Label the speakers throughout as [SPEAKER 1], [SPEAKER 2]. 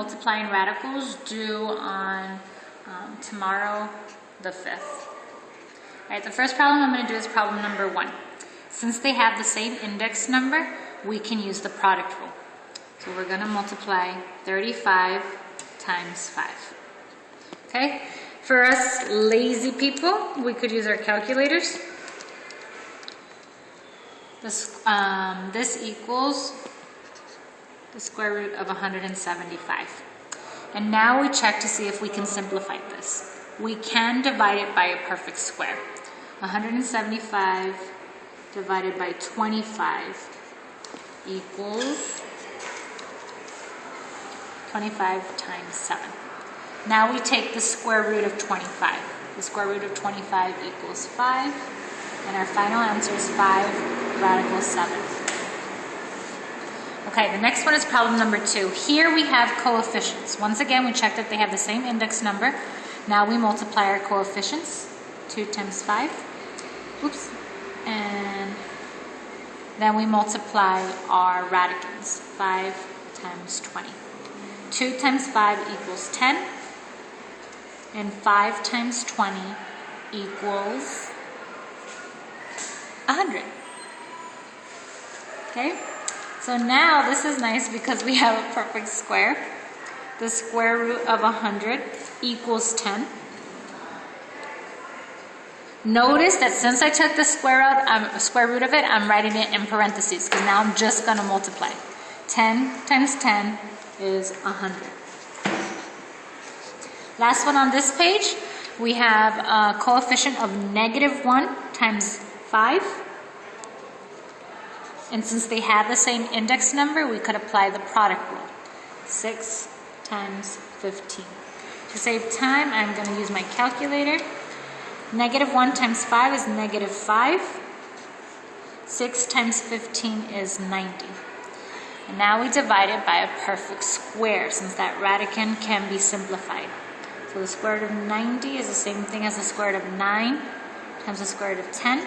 [SPEAKER 1] multiplying radicals due on tomorrow, the 5th. All right, the first problem I'm going to do is problem number 1. Since they have the same index number, we can use the product rule. So we're going to multiply 35 times 5. Okay? For us lazy people, we could use our calculators. This equals the square root of 175. And now we check to see if we can simplify this. We can divide it by a perfect square. 175 divided by 25 equals 25 times 7. Now we take the square root of 25. The square root of 25 equals 5. And our final answer is 5 radical 7. Okay, the next one is problem number 2. Here we have coefficients. Once again, we check that they have the same index number. Now we multiply our coefficients. 2 times 5. Oops. And then we multiply our radicands. 5 times 20. 2 times 5 equals 10. And 5 times 20 equals 100. Okay? So now this is nice because we have a perfect square. The square root of 100 equals 10. Notice that since I took the square root of it, I'm writing it in parentheses because now I'm just going to multiply. 10 times 10 is 100. Last one on this page, we have a coefficient of -1 times 5. And since they have the same index number, we could apply the product rule. 6 times 15. To save time, I'm going to use my calculator. -1 times 5 is -5. 6 times 15 is 90. And now we divide it by a perfect square, since that radicand can be simplified. So the square root of 90 is the same thing as the square root of 9 times the square root of 10.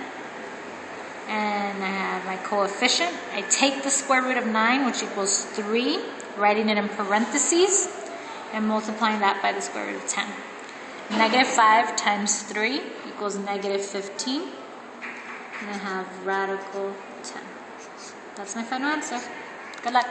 [SPEAKER 1] And I have my coefficient. I take the square root of 9, which equals 3, writing it in parentheses, and multiplying that by the square root of 10. -5 times 3 equals -15. And I have radical 10. That's my final answer. Good luck.